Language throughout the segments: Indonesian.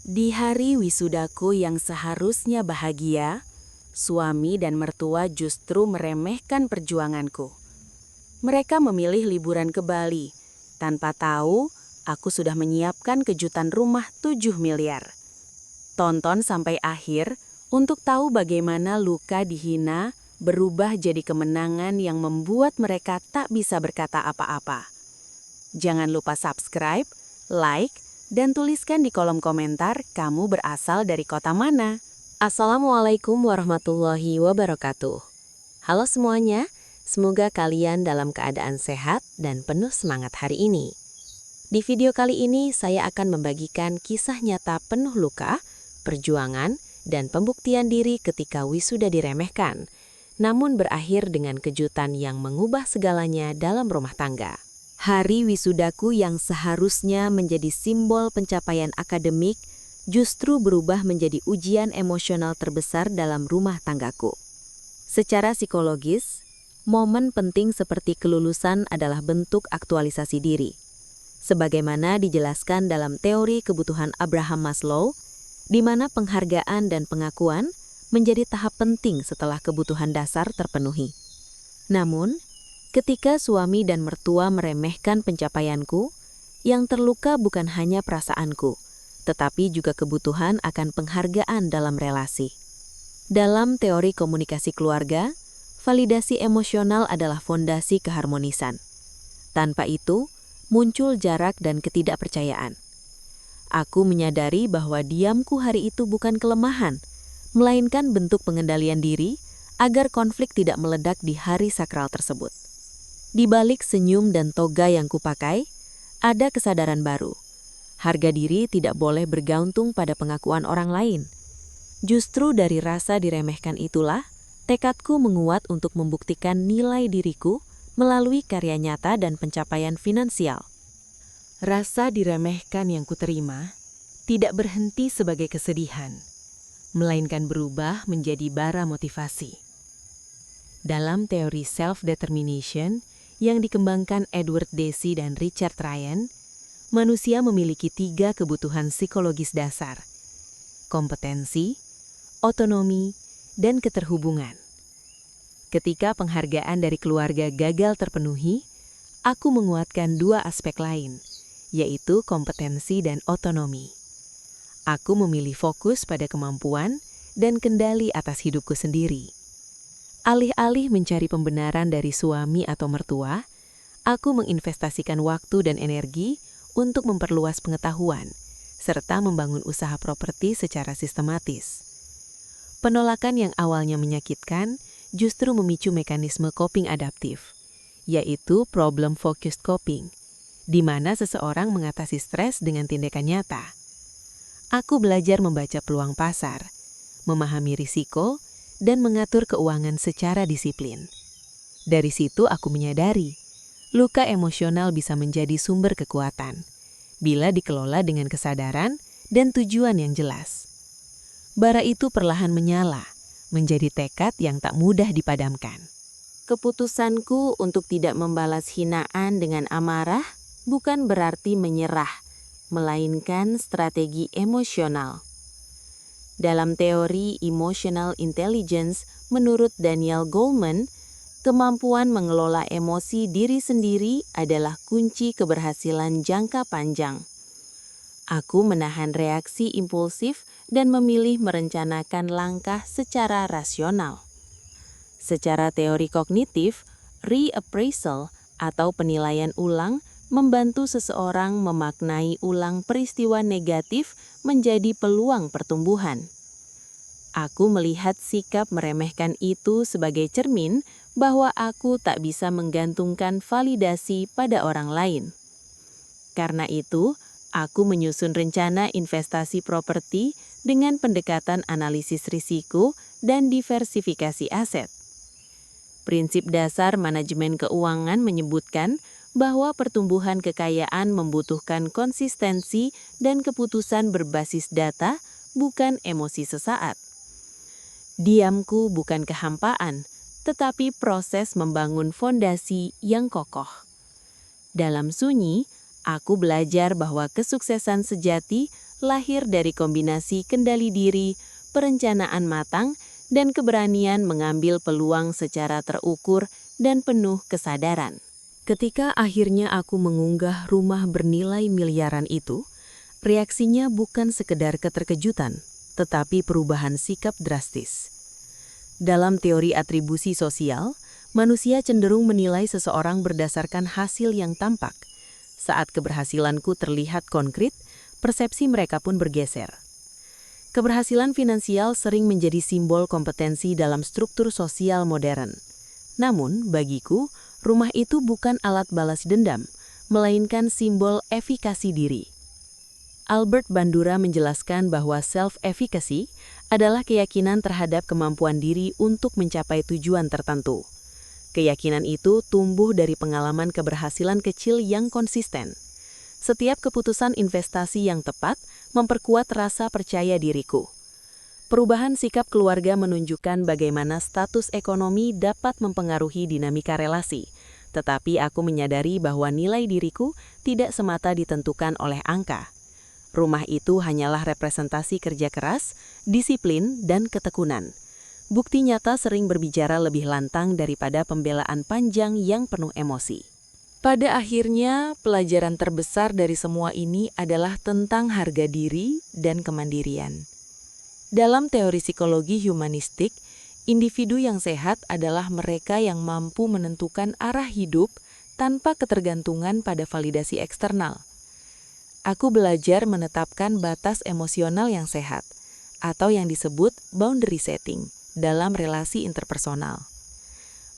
Di hari wisudaku yang seharusnya bahagia, suami dan mertua justru meremehkan perjuanganku. Mereka memilih liburan ke Bali, tanpa tahu aku sudah menyiapkan kejutan rumah 7 miliar. Tonton sampai akhir untuk tahu bagaimana luka dihina berubah jadi kemenangan yang membuat mereka tak bisa berkata apa-apa. Jangan lupa subscribe, like, dan tuliskan di kolom komentar kamu berasal dari kota mana. Assalamualaikum warahmatullahi wabarakatuh. Halo semuanya, semoga kalian dalam keadaan sehat dan penuh semangat hari ini. Di video kali ini saya akan membagikan kisah nyata penuh luka, perjuangan, dan pembuktian diri ketika wisuda diremehkan, namun berakhir dengan kejutan yang mengubah segalanya dalam rumah tangga. Hari wisudaku yang seharusnya menjadi simbol pencapaian akademik justru berubah menjadi ujian emosional terbesar dalam rumah tanggaku. Secara psikologis, momen penting seperti kelulusan adalah bentuk aktualisasi diri. Sebagaimana dijelaskan dalam teori kebutuhan Abraham Maslow, di mana penghargaan dan pengakuan menjadi tahap penting setelah kebutuhan dasar terpenuhi. Namun, ketika suami dan mertua meremehkan pencapaianku, yang terluka bukan hanya perasaanku, tetapi juga kebutuhan akan penghargaan dalam relasi. Dalam teori komunikasi keluarga, validasi emosional adalah fondasi keharmonisan. Tanpa itu, muncul jarak dan ketidakpercayaan. Aku menyadari bahwa diamku hari itu bukan kelemahan, melainkan bentuk pengendalian diri agar konflik tidak meledak di hari sakral tersebut. Di balik senyum dan toga yang kupakai, ada kesadaran baru. Harga diri tidak boleh bergantung pada pengakuan orang lain. Justru dari rasa diremehkan itulah, tekadku menguat untuk membuktikan nilai diriku melalui karya nyata dan pencapaian finansial. Rasa diremehkan yang kuterima tidak berhenti sebagai kesedihan, melainkan berubah menjadi bara motivasi. Dalam teori self-determination, yang dikembangkan Edward Deci dan Richard Ryan, manusia memiliki 3 kebutuhan psikologis dasar: kompetensi, otonomi, dan keterhubungan. Ketika penghargaan dari keluarga gagal terpenuhi, aku menguatkan 2 aspek lain, yaitu kompetensi dan otonomi. Aku memilih fokus pada kemampuan dan kendali atas hidupku sendiri. Alih-alih mencari pembenaran dari suami atau mertua, aku menginvestasikan waktu dan energi untuk memperluas pengetahuan, serta membangun usaha properti secara sistematis. Penolakan yang awalnya menyakitkan justru memicu mekanisme coping adaptif, yaitu problem-focused coping, di mana seseorang mengatasi stres dengan tindakan nyata. Aku belajar membaca peluang pasar, memahami risiko, dan mengatur keuangan secara disiplin. Dari situ aku menyadari, luka emosional bisa menjadi sumber kekuatan, bila dikelola dengan kesadaran dan tujuan yang jelas. Bara itu perlahan menyala, menjadi tekad yang tak mudah dipadamkan. Keputusanku untuk tidak membalas hinaan dengan amarah bukan berarti menyerah, melainkan strategi emosional. Dalam teori emotional intelligence, menurut Daniel Goleman, kemampuan mengelola emosi diri sendiri adalah kunci keberhasilan jangka panjang. Aku menahan reaksi impulsif dan memilih merencanakan langkah secara rasional. Secara teori kognitif, reappraisal atau penilaian ulang membantu seseorang memaknai ulang peristiwa negatif menjadi peluang pertumbuhan. Aku melihat sikap meremehkan itu sebagai cermin bahwa aku tak bisa menggantungkan validasi pada orang lain. Karena itu, aku menyusun rencana investasi properti dengan pendekatan analisis risiko dan diversifikasi aset. Prinsip dasar manajemen keuangan menyebutkan bahwa pertumbuhan kekayaan membutuhkan konsistensi dan keputusan berbasis data, bukan emosi sesaat. Diamku bukan kehampaan, tetapi proses membangun fondasi yang kokoh. Dalam sunyi, aku belajar bahwa kesuksesan sejati lahir dari kombinasi kendali diri, perencanaan matang, dan keberanian mengambil peluang secara terukur dan penuh kesadaran. Ketika akhirnya aku mengunggah rumah bernilai miliaran itu, reaksinya bukan sekedar keterkejutan, tetapi perubahan sikap drastis. Dalam teori atribusi sosial, manusia cenderung menilai seseorang berdasarkan hasil yang tampak. Saat keberhasilanku terlihat konkret, persepsi mereka pun bergeser. Keberhasilan finansial sering menjadi simbol kompetensi dalam struktur sosial modern. Namun, bagiku, rumah itu bukan alat balas dendam, melainkan simbol efikasi diri. Albert Bandura menjelaskan bahwa self-efficacy adalah keyakinan terhadap kemampuan diri untuk mencapai tujuan tertentu. Keyakinan itu tumbuh dari pengalaman keberhasilan kecil yang konsisten. Setiap keputusan investasi yang tepat memperkuat rasa percaya diriku. Perubahan sikap keluarga menunjukkan bagaimana status ekonomi dapat mempengaruhi dinamika relasi, tetapi aku menyadari bahwa nilai diriku tidak semata ditentukan oleh angka. Rumah itu hanyalah representasi kerja keras, disiplin, dan ketekunan. Bukti nyata sering berbicara lebih lantang daripada pembelaan panjang yang penuh emosi. Pada akhirnya, pelajaran terbesar dari semua ini adalah tentang harga diri dan kemandirian. Dalam teori psikologi humanistik, individu yang sehat adalah mereka yang mampu menentukan arah hidup tanpa ketergantungan pada validasi eksternal. Aku belajar menetapkan batas emosional yang sehat, atau yang disebut boundary setting, dalam relasi interpersonal.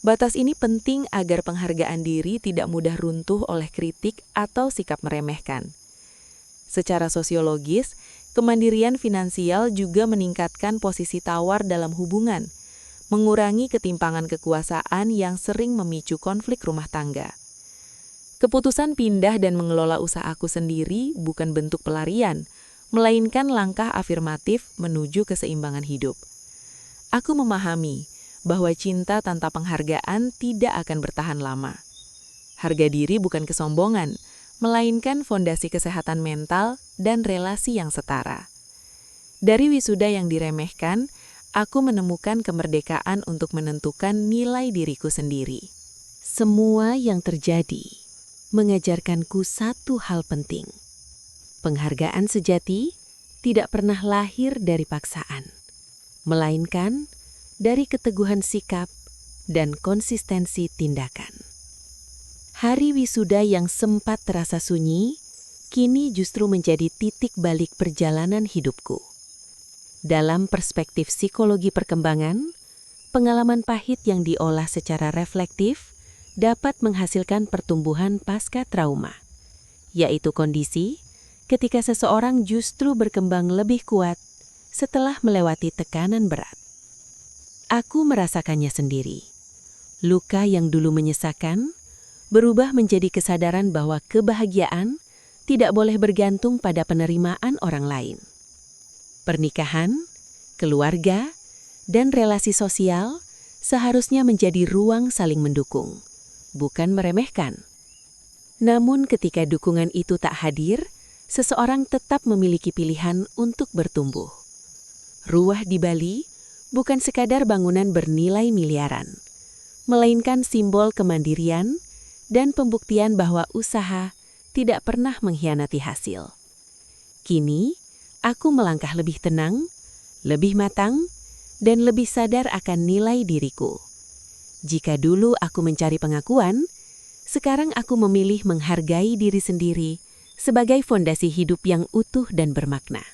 Batas ini penting agar penghargaan diri tidak mudah runtuh oleh kritik atau sikap meremehkan. Secara sosiologis, kemandirian finansial juga meningkatkan posisi tawar dalam hubungan, mengurangi ketimpangan kekuasaan yang sering memicu konflik rumah tangga. Keputusan pindah dan mengelola usahaku sendiri bukan bentuk pelarian, melainkan langkah afirmatif menuju keseimbangan hidup. Aku memahami bahwa cinta tanpa penghargaan tidak akan bertahan lama. Harga diri bukan kesombongan, melainkan fondasi kesehatan mental dan relasi yang setara. Dari wisuda yang diremehkan, aku menemukan kemerdekaan untuk menentukan nilai diriku sendiri. Semua yang terjadi mengajarkanku satu hal penting. Penghargaan sejati tidak pernah lahir dari paksaan, melainkan dari keteguhan sikap dan konsistensi tindakan. Hari wisuda yang sempat terasa sunyi, kini justru menjadi titik balik perjalanan hidupku. Dalam perspektif psikologi perkembangan, pengalaman pahit yang diolah secara reflektif dapat menghasilkan pertumbuhan pasca trauma, yaitu kondisi ketika seseorang justru berkembang lebih kuat setelah melewati tekanan berat. Aku merasakannya sendiri. Luka yang dulu menyesakan berubah menjadi kesadaran bahwa kebahagiaan tidak boleh bergantung pada penerimaan orang lain. Pernikahan, keluarga, dan relasi sosial seharusnya menjadi ruang saling mendukung, bukan meremehkan. Namun ketika dukungan itu tak hadir, seseorang tetap memiliki pilihan untuk bertumbuh. Ruah di Bali bukan sekadar bangunan bernilai miliaran, melainkan simbol kemandirian dan pembuktian bahwa usaha tidak pernah mengkhianati hasil. Kini, aku melangkah lebih tenang, lebih matang, dan lebih sadar akan nilai diriku. Jika dulu aku mencari pengakuan, sekarang aku memilih menghargai diri sendiri sebagai fondasi hidup yang utuh dan bermakna.